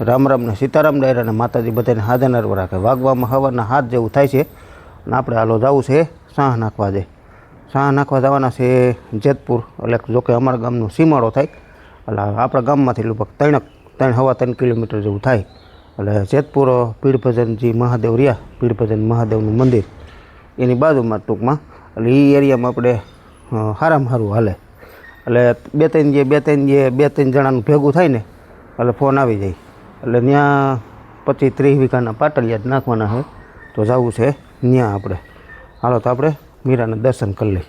રામ રામ ને સીતારામ ડાયરા ને માતાજી બધાને હાજર નરવા રાખે. વાગવામાં હવારના હાથ જેવું થાય છે અને આપણે હાલો જવું છે સાહ નાખવા જાય. સાહ નાખવા જવાના છે જેતપુર, એટલે જોકે અમારા ગામનો સીમાડો થાય, એટલે આપણા ગામમાંથી લગભગ 3.5 કિલોમીટર જેવું થાય. એટલે જેતપુર પીડભજનજી મહાદેવ રહ્યા, પીડભજન મહાદેવનું મંદિર એની બાજુમાં ટૂંકમાં, એટલે એ એરિયામાં આપણે સારામાં સારું હાલે. એટલે બે ત્રણ જણાનું ભેગું થાય ને એટલે ફોન આવી જાય. એટલે ત્યાં 25-30 વીઘાના પાટલિયા જ નાખવાના હોય, તો જવું છે ત્યાં આપણે. હાલો તો આપણે મીરાના દર્શન કરી લઈએ.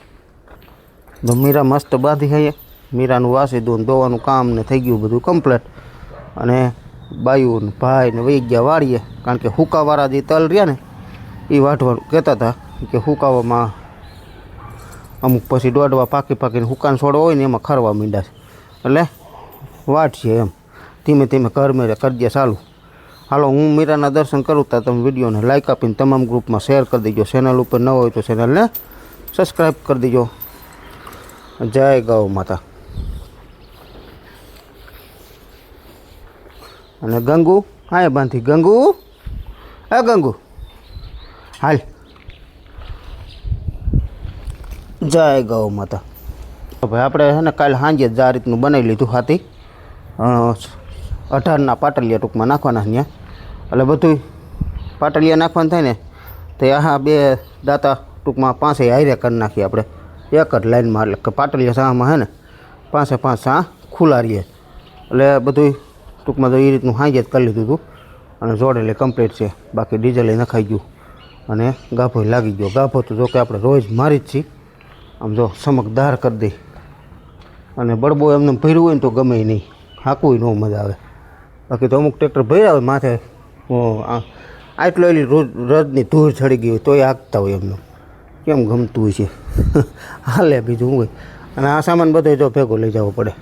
તો મીરા મસ્ત બાંધી આવીએ, મીરાનું વાસી દોવાનું કામ ને થઈ ગયું બધું કમ્પ્લેટ. અને બાયુ ને ભાઈ ને વહી ગયા વાળીએ, કારણ કે હુકાવાળા જે તલ રહ્યા ને એ વાઢવાનું કહેતા હતા કે હુકાવામાં અમુક પછી દોડવા પાકીને હુકાન છોડવા હોય ને એમાં ખરવા માંડ્યા છે, એટલે વાટશે એમ ધીમે ધીમે ઘર મેળે કરી દે ચાલુ. હાલો હું મીરાના દર્શન કરું ત્યાં તમે વિડીયોને લાઇક આપીને તમામ ગ્રુપમાં શેર કરી દેજો. ચેનલ ઉપર ન હોય તો ચેનલને સબસ્ક્રાઈબ કરી દેજો. જય ગૌ માતા. અને ગંગુ હા બાંધી, ગંગુ એ ગંગુ હાલ. જય ગૌ માતા. ભાઈ આપણે છે ને કાલે સાંજે જ આ રીતનું બનાવી લીધું હાથી. 18ના પાટલિયા ટૂંકમાં નાખવાના ત્યાં, એટલે બધું પાટલિયા નાખવાનું થાય ને તો આ બે દાતા ટૂંકમાં 5 હારે કરી નાખીએ આપણે એક જ લાઈનમાં. એટલે કે પાટલિયા સામાં છે ને 5 સા ખુલ્લા રહીએ, એટલે બધું ટૂંકમાં તો એ રીતનું સાંજે જ કરી લીધું હતું. અને જોડેલી કમ્પ્લીટ છે, બાકી ડીઝલ નખાઈ ગયું અને ગાભો લાગી ગયો. ગાભો તો જો કે આપણે રોજ મારી જ છીએ, આમ જો ચમકદાર કરી દઈ. અને બળબો એમને ભર્યું હોય ને તો ગમે નહીં, હાંકવું ન મજા આવે. બાકી તો અમુક ટ્રેક્ટર ભર્યા હોય માથે આટલો એલી રજની ધૂળ ચડી ગઈ હોય તોય હાંકતા હોય એમનું, કેમ ગમતું હોય છે. હાલે બીજું શું હોય. અને આ સામાન બધો જો ભેગો લઈ જવો પડે.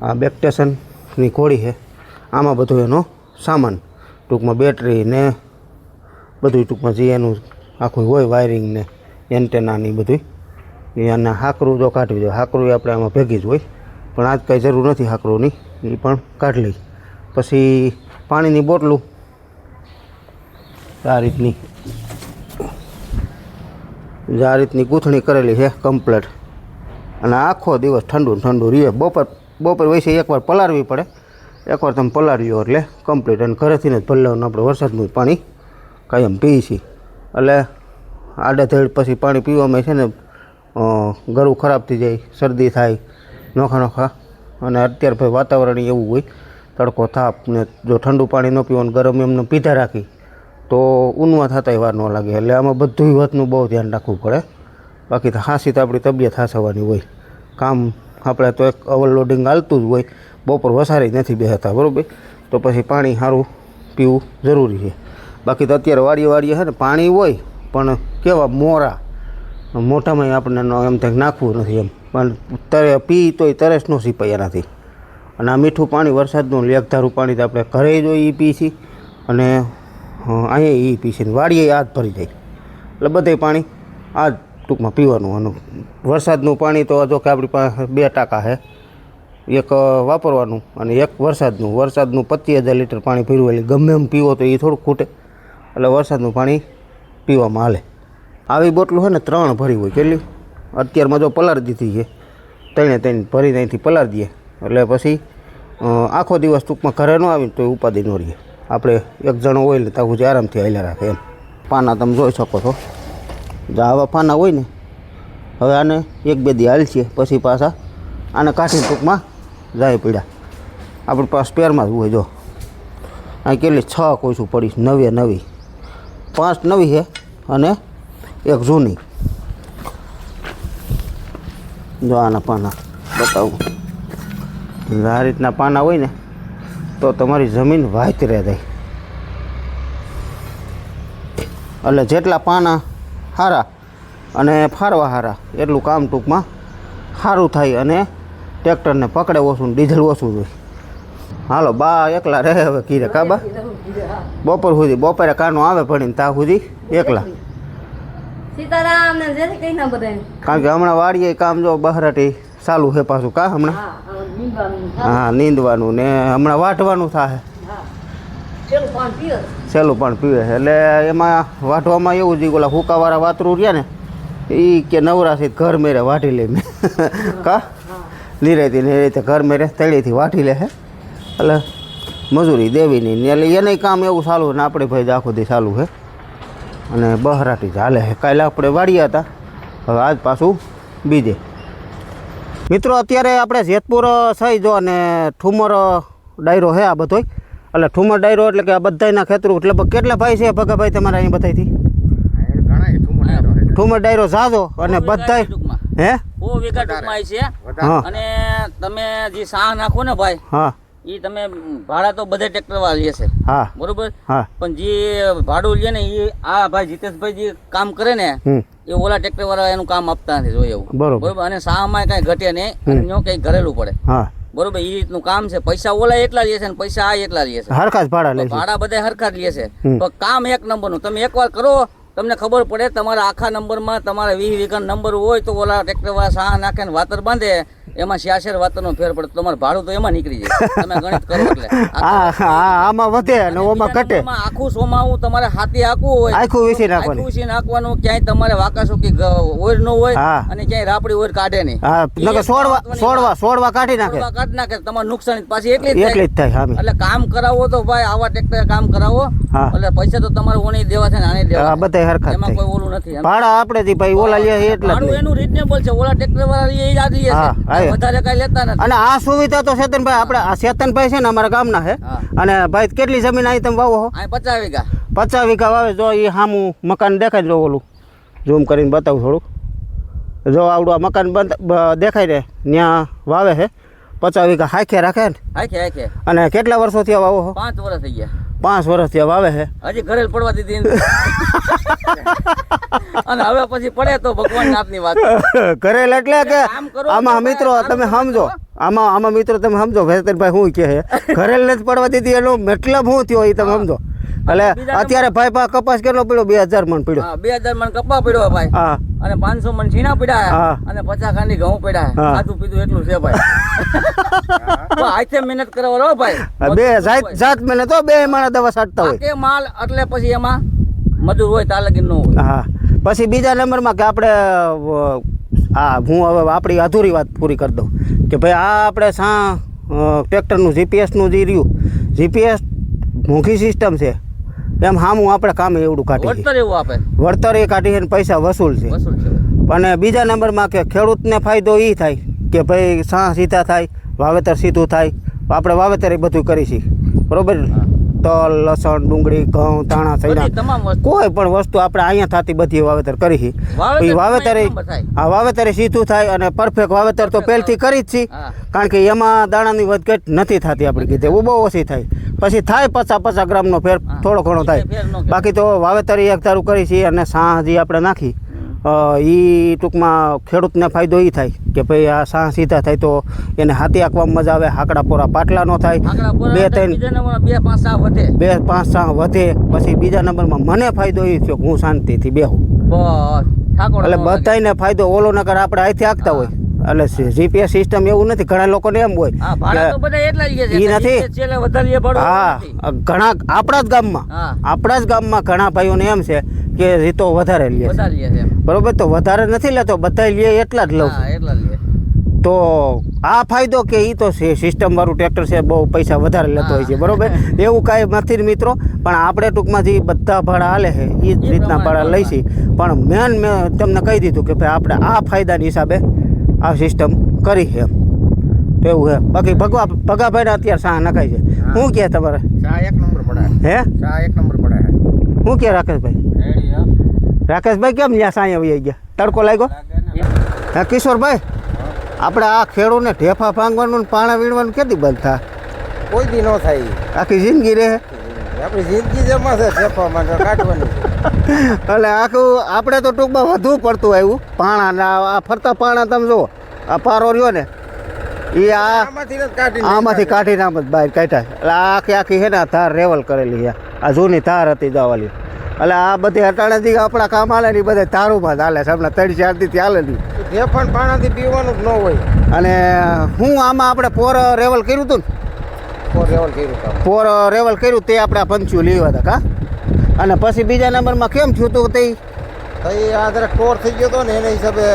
આ બેક સ્ટેશનની ઘોડી છે, આમાં બધો એનો સામાન ટૂંકમાં બેટરી ને બધું ટૂંકમાં જે એનું આખું હોય વાયરિંગ ને એન્ટેના ને બધું એને હાકરું જો કાઢવી જોઈએ. હાકરું આપણે આમાં ભેગી જ હોય, પણ આજ કાંઈ જરૂર નથી હાકરુંની, એ પણ કાઢી લઈ. પછી પાણીની બોટલું આ રીતની ગૂંથણી કરેલી છે કમ્પ્લેટ. અને આખો દિવસ ઠંડુ રહે. બપોર વૈસે એકવાર પલાળવી પડે, એકવાર તમે પલાળ્યો એટલે કમ્પ્લીટ. અને ઘરેથી જ ભરવાનું આપણે વરસાદનું પાણી કાયમ પીએ છીએ, એટલે આડેધડ પછી પાણી પીવામાં છે ને ગળું ખરાબ થઈ જાય, શરદી થાય નોખા. અને અત્યારે ભાઈ વાતાવરણ એવું હોય, તડકો થાપ ને જો ઠંડુ પાણી ન પીવાનું ગરમ એમને પીધા રાખી તો ઊનવા થતાંય વાર ન લાગે. એટલે આમાં બધું વાતનું બહુ ધ્યાન રાખવું પડે. બાકી તો હાંસી તો આપણી તબિયત હાંસવાની હોય. કામ આપણે તો એક ઓવરલોડિંગ હાલતું જ હોય, બપોર વસારી નથી બેસતા બરાબર, તો પછી પાણી સારું પીવું જરૂરી છે. બાકી તો અત્યારે વાડીએ છે ને પાણી હોય, પણ કેવા મોરા મોઢામાં આપણને એમ થાય નાખવું નથી એમ, પણ પી તોય તરસ ન સિપાય એનાથી. અને આ મીઠું પાણી વરસાદનું લેખધારું પાણી તો આપણે ઘરે જ એ પી છીએ, અને અહીંયા એ પી છે. વાડીએ આ જ ભરી જાય, એટલે બધે પાણી આ જ ટૂંકમાં પીવાનું. અને વરસાદનું પાણી તો જો કે આપણી પાસે 2 ટાંકા છે, એક વાપરવાનું અને એક વરસાદનું. 25,000 લીટર પાણી પીવું, એટલે ગમે એમ પીવો તો એ થોડુંક ખૂટે, એટલે વરસાદનું પાણી પીવામાં હાલે. આવી બોટલું છે ને 3 ભરી હોય. કેટલી અત્યારમાં જો પલાળી દીધી છે, 3 ભરીને અહીંથી પલાળી દઈએ, એટલે પછી આખો દિવસ ટૂંકમાં ઘરે ન આવીને તો ઉપાધિ ન રહીએ. આપણે એક જણો હોય ને ત્યાં સુધી આરામથી હાલ્યા રાખે એમ. પાના તમે જોઈ શકો છો, જો આવા પાના હોય ને, હવે આને 1-2 દી હાલ છે, પછી પાછા આને કાઢીને ટૂંકમાં જાય પીડા. આપણી પાસે સ્પેરમાં જ હોય. જો અહીં કેટલી 6 કોઈશું પડી, 9 5 નવી છે અને એક જૂની. જો આના પાના બતાવું, આ રીતના પાના હોય ને તો તમારી જમીન વાયતી રહે જાય. એટલે જેટલા પાના સારા અને ફારવા સારા એટલું કામ ટૂંકમાં સારું થાય, અને ટ્રેક્ટરને પકડે ઓછું, ડીઝલ ઓછું જોઈએ. હાલો બા એકલા રહે હવે કીરે કાબા બપોર સુધી, બપોરે કાનો આવે ભણીને ત્યાં સુધી એકલા. સીતારામ ને જય શ્રી કૃષ્ણ બધાય. કારણ કે હમણાં વાડીએ કામ જો બહારટી ચાલુ છે પાછું કા હમણાં. હા નીંદવાનું ને હમણાં વાટવાનું થાય. પણ પીવે સહેલું પણ પીવે છે એટલે એમાં વાઢવામાં એવું જ ઓલા હુકાવાળા વાતરું રહ્યા ને એ કે નવરાશી ઘર મેરે વાઢી લે મેં કા નિરેતી નિરેતે ઘર મેરે તળીથી વાઢી લે છે એટલે મજૂરી દેવી નહીં એટલે એને કામ એવું ચાલુ ને આપણે ભાઈ આખો દી ચાલુ છે અને બહરાટી ચાલે છે કાલે આપણે વાળ્યા હતા હવે આજ પાછું બીજે મિત્રો અત્યારે આપણે જેતપુર થઈ જો અને ઠુમર ડાયરો છે આ બધોય એટલે ઠુમર ડાયરો એટલે કે આ બધાયના ખેતરું એટલે કેટલા ભાઈ છે ભગાભાઈ તમારા અહીં બધાયથી ઠુમર ડાયરો જાજો અને બધાય હે બહુ વીઘા ટૂંકમાં છે હા અને તમે જે સાહ નાખો ને ભાઈ હા એ તમે ભાડા તો બધા ટ્રેક્ટર વાળા લે છે હા બરોબર હા પણ જે ભાડું લે ને એ આ ભાઈ જીતેશભાઈ જે કામ કરે ને એ ઓલા ટ્રેક્ટર વાળા એનું કામ આપતા નથી જોઈએ એવું બરોબર અને સાહમાં કઈ ઘટે નહીં અને નો કઈ ઘરેલું પડે હા બરોબર એ રીતનું કામ છે પૈસા ઓલા એટલા લે છે ને પૈસા આ એટલા લે છે હરખા જ ભાડા લે છે ભાડા બધા હરખા જ લે છે પણ કામ એક નંબરનું તમે એકવાર કરો તમને ખબર પડે તમારા આખા નંબરમાં તમારા 20 વીઘા નંબર હોય તો ઓલા ટ્રેક્ટર વાળા સાહ નાખે ને વાતર બાંધે એમાં 66 વાતરનો ફેર પડે તમારું ભાડું તો એમાં નીકળી જાય તમે ગણિત કરો એટલે આમાં વધે અને ઓમાં ઘટે આખું સોમાવું તમારે હાથી આખું હોય આખું વિસી નાખવાનું આખું વિસી નાખવાનું ક્યાંય તમારે વાકાસો કે ઓર નો હોય હા. અને ક્યાંય રાપડી ઓર કાઢે નહીં હા નકર સોડવા કાઢી નાખે કાઢ નાખે તમારે નુકસાન પાછી એટલી જ એટલી જ થાય હા એટલે કામ કરાવો તો ભાઈ આવા ટ્રેક્ટર કામ કરાવો હા. એટલે પૈસા તો તમારે ઓની દેવા છે ને આને દેવા હા બધા હરખા જ એમાં થાય કોઈ ઓલું નથી ભાડા આપણે થી ભાઈ ઓલા લે એટલા જ ભાડું લે. એનું રીઝનેબલ છે ઓલા ટ્રેક્ટર વાળા લે એ જ આદી હા, હા. છે વધારે કઈ લેતા નથી અને આ સુવિધા તો ચેતનભાઈ આપણે આ ચેતનભાઈ છે ને અમારા ગામના છે હા. અને ભાઈ કેટલી જમીન અહીં તમે વાવો છો આ 50 વીઘા 50 વીઘા વાવે જો એ સામું મકાન દેખાય જો ઓલું ઝૂમ કરીને બતાવું થોડુંક જો આવડું આ મકાન દેખાય ને ત્યાં વાવે છે 50 વીઘા હાખે રાખે ને હાખે અને કેટલા વર્ષોથી આ વાવો છો 5 વર્ષ થઈ ગયા 5 વર્ષથી આ વાવે છે હજી ઘરે પડવા દીધી નથી. અને હવે પછી પડે તો ભગવાન નાથની વાત કરેલ એટલે કે કામ કરો આમાં તો મિત્રો ભાઈ, તમે કામ સમજો આમાં મિત્રો તમે સમજો ભેતરભાઈ શું કહે છે ઘરેલ નથી પડવા દીધી એનો મતલબ શું થયો એ તમે સમજો એટલે અત્યારે ભાઈ પા કપાસ કેટલો પડ્યો 2000 મણ પડ્યો હા 2000 મણ કપા પડ્યો ભાઈ હા અને 500 મણ ઝીણા પડ્યા હા. અને 50 ખાંડી ઘઉં પડ્યા હા. ખાધું પીધું એટલું છે ભાઈ તો હાથે મહેનત કરવાનો હો ભાઈ બે જાત મને તો બે માણા દવા છાંટતા હોય કે માલ એટલે પછી એમાં મજૂર હોય તાર લગીન ન હોય હા પછી બીજા નંબરમાં કે આપણે હું હવે આપણી અધૂરી વાત પૂરી કરી દઉં કે ભાઈ આ આપણે ટ્રેક્ટરનું જીપીએસનું જે રહ્યું જીપીએસ મોંઘી સિસ્ટમ છે એમ સામું આપણે કામે એવડું કાઢી વળતર એવું આપે વળતર એ કાઢી અને પૈસા વસૂલ છે વસૂલ છે અને બીજા નંબરમાં કે ખેડૂતને ફાયદો એ થાય કે ભાઈ સીધા થાય વાવેતર સીધું થાય આપણે વાવેતર એ બધું કરી છીએ બરોબર તલ લસણ ડુંગળી ઘઉં તાણા બધી સૈડા તમામ વસ્તુ કોઈ પણ વસ્તુ આપણે અહીંયા થતી બધી વાવેતર કરી છીએ એ વાવેતર એક નંબર થાય. આ વાવેતર સીધું થાય અને પરફેક્ટ વાવેતર તો પહેલથી કરી જ છીએ હા. કારણ કે એમાં દાણાની વધઘટ નથી થતી આપણી કીધે બહુ ઓછી થાય પછી થાય 50 ગ્રામનો ફેર હા. થોડો ઘણો થાય ફેર ન કહેવાય. બાકી તો વાવેતર એક ધારું કરી છીએ અને સાહ જે આપણે નાખી એ ટૂંકમાં ખેડૂતને ફાયદો એ થાય કે ભાઈ આ સાહ સીધા થાય તો એને હાથી આંકવામાં મજા આવે હાકડા પોરા પાટલા ન થાય આંકડા પોરા બે એટલે ત્રણ બીજા નંબરમાં 2 5 સાવ વધે 2 5 સાહ વધે પછી બીજા નંબરમાં મને ફાયદો એ થયો કે હું શાંતિથી બેહું બસ ઠાકોર એટલે બધાને ફાયદો ઓલો નકર આપણે અહીંથી આંકતા હોય એટલે જીપીએસ સિસ્ટમ એવું નથી ઘણા લોકોને એમ હોય હા ભાડા તો બધા એટલા જ લે છે ઈ નથી. છેલ્લે વધારે ભાડું હા નથી. ઘણા આપણા જ ગામમાં હા આપણા જ ગામમાં ઘણા ભાઈઓને એમ છે કે રીતો વધારે લે છે વધારે લે છે એમ. બરોબર તો વધારે નથી લેતો બધા લે એટલા જ લઉં હા એટલા જ લે તો આ ફાયદો કે એ તો સિસ્ટમ વાળું ટ્રેક્ટર છે બહુ પૈસા વધારે લેતો હોય છે બરોબર એવું કાંઈ નથી જ મિત્રો પણ આપણે ટૂંકમાં જે બધા ભાડા હાલે છે એ જ રીતના ભાડા લઈશી પણ મેં તમને કહી દીધું કે ભાઈ આપણે આ ફાયદાની હિસાબે આ સિસ્ટમ કરી છે એમ તો એવું છે બાકી ભગાભાઈને અત્યારે સાહ નખાય છે શું કહે તમારે ચા એક નંબર પડે હે ચા એક નંબર પડે શું કહે રાકેશભાઈ રાકેશભાઈ કેમ ત્યાં સાંઈ આવી ગયા તડકો લાગ્યો હા કિશોરભાઈ આપણે આ ખેડૂને ઢેફા ભાંગવાનું ને પાણા વીણવાનું કેદી બંધ થાય કોઈ દી ન થાય આખી જિંદગી રહે આપણી જિંદગી જેમાં છે ઠેફામાં તો કાઢવાની એટલે આખું આપણે તો ટૂંકમાં વધુ પડતું આવ્યું પાણા આ ફરતા પાણા તમે જુઓ આ પારો રહ્યો ને એ આમાંથી જ કાઢી આમાંથી કાઢીને આમ જ બહાર કાઢ્યા એટલે આ આખી છે ને આ ધાર રેવલ કરેલી છે આ જૂની ધાર હતી જવાલી એટલે આ બધી અટાણાથી આપણા કામ હાલે ને બધા ધારુમાં જ હાલે છે હમણાં 3-4 દી હાલે નહીં ઠેફાન પાણાથી પીવાનું જ ન હોય અને હું આમાં આપણે પોર રેવલ કર્યું હતું ને ફોર રેવલ કર્યું કામ પોર રેવલ કર્યું તે આપણે આ પંચ્યું લેવા હતા કા અને પછી બીજા નંબરમાં કેમ થયું હતું તે તો એ આ જરાક ટોર થઈ ગયો હતો ને એના હિસાબે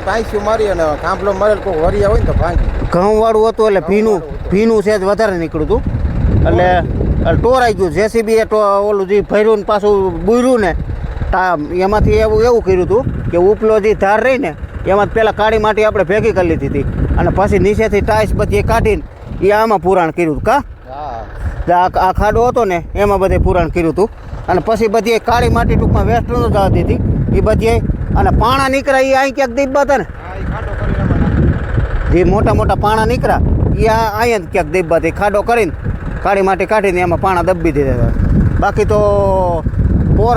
પાંચ્યું મારી અને કાંપલો મારેલ કોઈ વરિયા હોય ને તો ભાંગી ઘઉંવાળું હતું એટલે ભીનું છે જ વધારે નીકળ્યું હતું એટલે ટોરાઈ ગયું જેસીબી એ ઓલું જે ભર્યું ને પાછું બુર્યું ને એમાંથી એવું કર્યું હતું કે ઉપલો જે ધાર રહી ને એમાં પહેલાં કાળી માટી આપણે ભેગી કરી લીધી હતી અને પછી નીચેથી ટાઈસ બધી એ કાઢીને એ આમાં પુરાણ કર્યું હતું કા હા આ ખાડો હતો ને એમાં બધે પુરાણ કર્યું હતું અને પછી બધી કાળી માટી ટૂંકમાં વેસ્ટર્ન જવા દીધી એ બધી અને પાણા નીકળ્યા એ અહીં ક્યાંક દીપા હતા ને હા એ ખાડો કરીને એમાં નાખ્યું. જે મોટા મોટા પાણા નીકળ્યા એ અહીંયા જ ક્યાંક દીપા હતી ખાડો કરીને કાળી માટી કાઢીને એમાં પાણા દબી દીધા હતા બાકી તો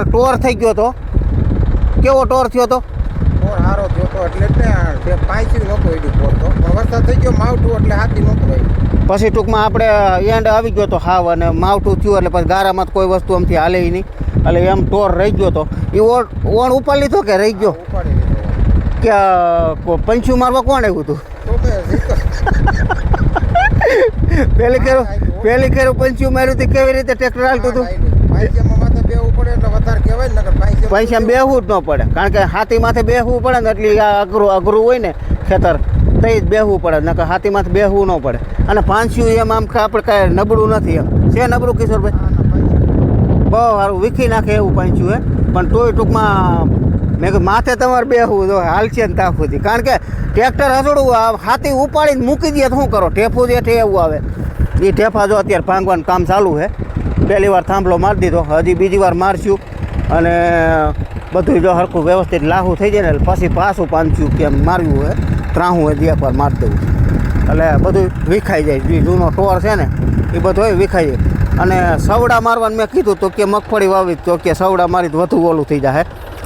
ટોર થઈ ગયો હતો કેવો ટોર થયો હતો ટોર સારો થયો હતો એટલે જ ને પાંચ્યું નહોતું એડ્યું પોર તો પણ વરસાદ થઈ ગયો માવઠું એટલે હાથી નહોતું ભાઈ પછી ટૂંકમાં આપણે એન્ડ આવી ગયો હતો હાવ અને માવઠું થયું એટલે પછી ગારામાં તો કોઈ વસ્તુ આમથી હાલે નહીં એટલે એમ ટોર રહી ગયો હતો એ ઓણ ઉપાડી લીધો કે રહી ગયો ઉપાડી લીધો કે પંચ્યું મારવા કોણ આવ્યું હતું તો મેં જીતો પહેલી કેરું પંચ્યું માર્યું હતું કેવી રીતે ટ્રેક્ટર હાલતું હતું પાંચ્યામાં માથે બેવું પડે એટલે વધારે કહેવાય ને નકર પૈસામાં બેહવું જ ન પડે કારણ કે હાથી માથે બેહવું પડે ને એટલે આ અઘરું હોય ને ખેતર તે જ બેહવું પડે નકર હાથી માથે બેહવું ન પડે અને પાંચ્યું એમ આમ આપણે કાંઈ નબળું નથી એમ છે નબળું કિશોરભાઈ બહુ સારું વીખી નાખે એવું પાંચ્યું હે પણ તોય ટૂંકમાં મેં કહ્યું માથે તમારે બેહવું જો હાલશે ને તાફુથી કારણ કે ટ્રેક્ટર હસડું હાથી ઉપાડીને મૂકી દે તો શું કરો ઠેફું જે એવું આવે એ ઠેફા જો અત્યારે ભાંગવાનું કામ ચાલુ છે પહેલી વાર થાંભલો મારી દીધો હજી બીજી વાર મારશું અને બધું જો હરખું વ્યવસ્થિત લાહું થઈ જાય ને પછી પાછું પાંચ્યું કેમ માર્યું હોય ત્રાહું હોય એક વાર મારી દેવું એટલે બધું વિખાઈ જાય જે જૂનો ટોર છે ને એ બધું હોય વિખાઈ જાય અને સવડા મારવાનું મેં કીધું તો કે મગફળી વાવી તો કે સવડા મારી તો વધુ ઓલું થઈ જાય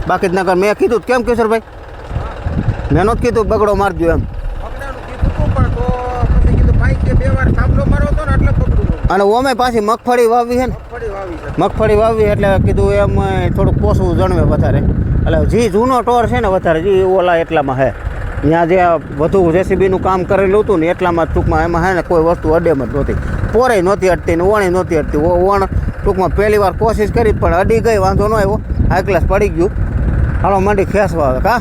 બાકી જ નગર મેં કીધું કેમ કિશોરભાઈ મેં નહોતું કીધું બગડો મારજો એમ પકડાનું કીધું હતું પણ તો પછી કીધું પાંચ કે બે વાર થાંભલો મારો હતો ને એટલે પકડું અને ઓમે પાછી મગફળી વાવી છે ને મગફળી વાવી છે મગફળી વાવી એટલે કીધું એમ થોડુંક પોસવું જણવે વધારે એટલે જે જૂનો ટોર છે ને વધારે જે ઓલા એટલામાં હે ત્યાં જે વધુ જેસીબીનું કામ કરેલું હતું ને એટલામાં ટૂંકમાં એમાં હે ને કોઈ વસ્તુ અડેમ જ નહોતી પોરે નહોતી અડતી ને ઓણી નહોતી અડતી ઓણ ટૂંકમાં પહેલી વાર કોશિશ કરી પણ અડી ગઈ વાંધો ન આવ્યો હાઈ ક્લાસ પડી ગયું હાલો મંડી ખેંચવા આવે કા